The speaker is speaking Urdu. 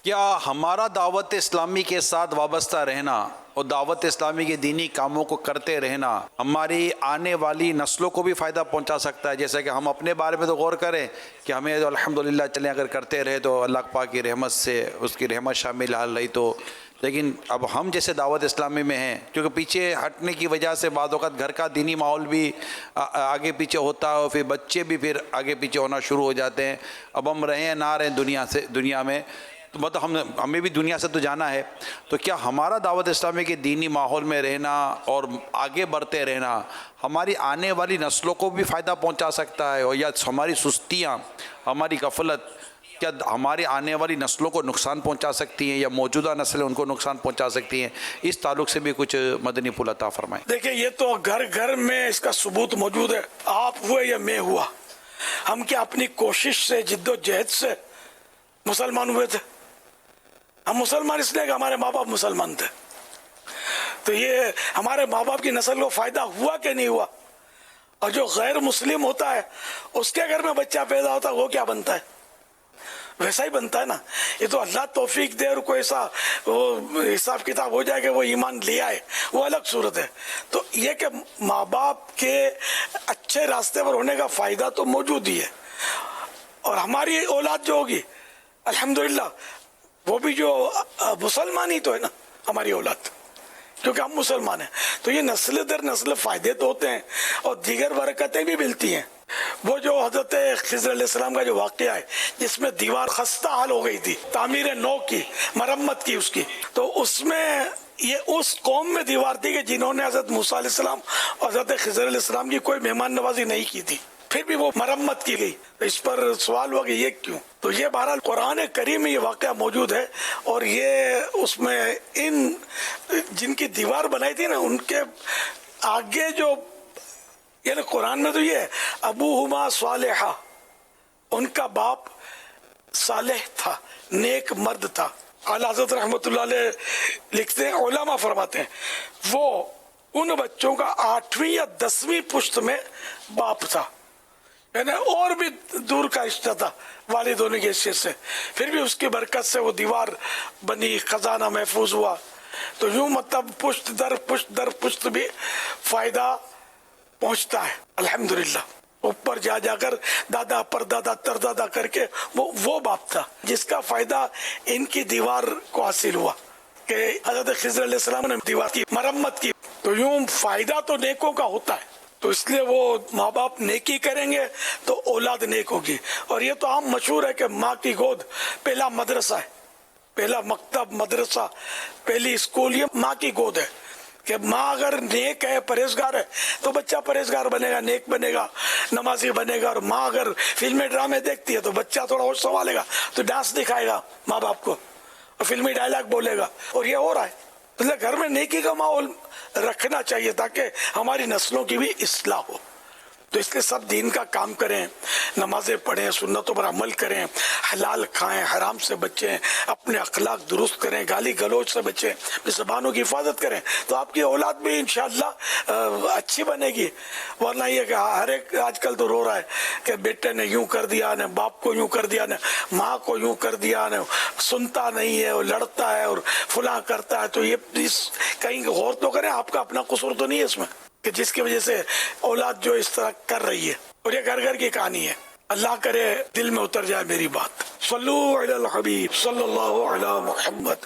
کیا ہمارا دعوت اسلامی کے ساتھ وابستہ رہنا اور دعوت اسلامی کے دینی کاموں کو کرتے رہنا ہماری آنے والی نسلوں کو بھی فائدہ پہنچا سکتا ہے؟ جیسے کہ ہم اپنے بارے میں تو غور کریں کہ ہمیں الحمدللہ چلیں اگر کرتے رہے تو اللہ پاک کی رحمت سے اس کی رحمت شامل حال رہی تو، لیکن اب ہم جیسے دعوت اسلامی میں ہیں کیونکہ پیچھے ہٹنے کی وجہ سے بعض اوقات گھر کا دینی ماحول بھی آگے پیچھے ہوتا ہے اور پھر بچے بھی پھر آگے پیچھے ہونا شروع ہو جاتے ہیں۔ اب ہم رہیں نہ رہیں دنیا میں تو مطلب ہمیں بھی دنیا سے تو جانا ہے، تو کیا ہمارا دعوت اسلامی کے دینی ماحول میں رہنا اور آگے بڑھتے رہنا ہماری آنے والی نسلوں کو بھی فائدہ پہنچا سکتا ہے، اور یا ہماری سستیاں، ہماری غفلت کیا ہماری آنے والی نسلوں کو نقصان پہنچا سکتی ہیں یا موجودہ نسلیں ان کو نقصان پہنچا سکتی ہیں؟ اس تعلق سے بھی کچھ مدنی پھول عطا فرمائیں۔ دیکھیں، یہ تو گھر گھر میں اس کا ثبوت موجود ہے، آپ ہوئے یا میں ہوا، ہم کیا اپنی کوشش سے جد و جہد سے مسلمان ہوئے تھے؟ ہم مسلمان اس لیے کہ ہمارے ماں باپ مسلمان تھے، تو یہ ہمارے ماں باپ کی نسل کو فائدہ ہوا کہ نہیں ہوا؟ اور جو غیر مسلم ہوتا ہے اس کے گھر میں بچہ پیدا ہوتا ہے وہ کیا بنتا ہے؟ ویسا ہی بنتا ہے نا۔ یہ تو اللہ توفیق دے اور کوئی ایسا حساب کتاب ہو جائے کہ وہ ایمان لے آئے، وہ الگ صورت ہے۔ تو یہ کہ ماں باپ کے اچھے راستے پر ہونے کا فائدہ تو موجود ہی ہے، اور ہماری اولاد جو ہوگی الحمدللہ وہ بھی جو مسلمان ہی تو ہے نا ہماری اولاد، کیونکہ ہم مسلمان ہیں، تو یہ نسل در نسل فائدے تو ہوتے ہیں اور دیگر برکتیں بھی ملتی ہیں۔ وہ جو حضرت خضر علیہ السلام کا جو واقعہ ہے جس میں دیوار خستہ حال ہو گئی تھی، تعمیر نو کی، مرمت کی اس کی، تو اس میں یہ اس قوم میں دیوار تھی کہ جنہوں نے حضرت موسیٰ علیہ السلام اور حضرت خضر علیہ السلام کی کوئی مہمان نوازی نہیں کی تھی، پھر بھی وہ مرمت کی گئی۔ اس پر سوال ہوا کہ یہ کیوں؟ تو یہ بہرحال قرآن کریم میں یہ واقعہ موجود ہے، اور یہ اس میں ان جن کی دیوار بنائی تھی نا ان کے آگے جو یعنی قرآن میں تو یہ ہے ابوہما صالحہ، ان کا باپ صالح تھا، نیک مرد تھا۔ اعلیٰ حضرت رحمۃ اللہ علیہ لکھتے ہیں، علماء فرماتے ہیں وہ ان بچوں کا 8ویں یا 10ویں پشت میں باپ تھا، یعنی اور بھی دور کا رشتہ تھا والد ہونے کی حیثیت سے، پھر بھی اس کی برکت سے وہ دیوار بنی، خزانہ محفوظ ہوا۔ تو یوں مطلب پشت در پشت بھی فائدہ پہنچتا ہے الحمدللہ۔ اوپر جا کر دادا پردادا تردادا کر کے وہ باپ تھا جس کا فائدہ ان کی دیوار کو حاصل ہوا کہ حضرت خضر علیہ السلام نے دیوار کی مرمت کی۔ تو یوں فائدہ تو نیکوں کا ہوتا ہے، تو اس لیے وہ ماں باپ نیکی کریں گے تو اولاد نیک ہوگی۔ اور یہ تو عام مشہور ہے کہ ماں کی گود پہلا مدرسہ ہے، پہلا مکتب، مدرسہ، پہلی اسکول یہ ماں کی گود ہے، کہ ماں اگر نیک ہے، پرہیزگار ہے تو بچہ پرہیزگار بنے گا، نیک بنے گا، نمازی بنے گا۔ اور ماں اگر فلمی ڈرامے دیکھتی ہے تو بچہ تھوڑا ہوش سنبھالے گا تو ڈانس دکھائے گا ماں باپ کو اور فلمی ڈائلاگ بولے گا، اور یہ ہو رہا ہے۔ تو گھر میں نیکی کا ماحول رکھنا چاہیے تاکہ ہماری نسلوں کی بھی اصلاح ہو۔ تو اس لیے سب دین کا کام کریں، نمازیں پڑھیں، سنتوں پر عمل کریں، حلال کھائیں، حرام سے بچیں، اپنے اخلاق درست کریں، گالی گلوچ سے بچیں، اپنی زبانوں کی حفاظت کریں، تو آپ کی اولاد بھی انشاءاللہ اچھی بنے گی۔ ورنہ یہ کہ ہر ایک آج کل تو رو رہا ہے کہ بیٹے نے یوں کر دیا، نے باپ کو یوں کر دیا، نے ماں کو یوں کر دیا، نے سنتا نہیں ہے اور لڑتا ہے اور فلاں کرتا ہے۔ تو یہ پلیز کہیں غور تو کریں، آپ کا اپنا قصور تو نہیں ہے اس میں کہ جس کی وجہ سے اولاد جو اس طرح کر رہی ہے۔ اور یہ گھر گھر کی کہانی ہے، اللہ کرے دل میں اتر جائے میری بات۔ صلو علی الحبیب صلی اللہ علی محمد۔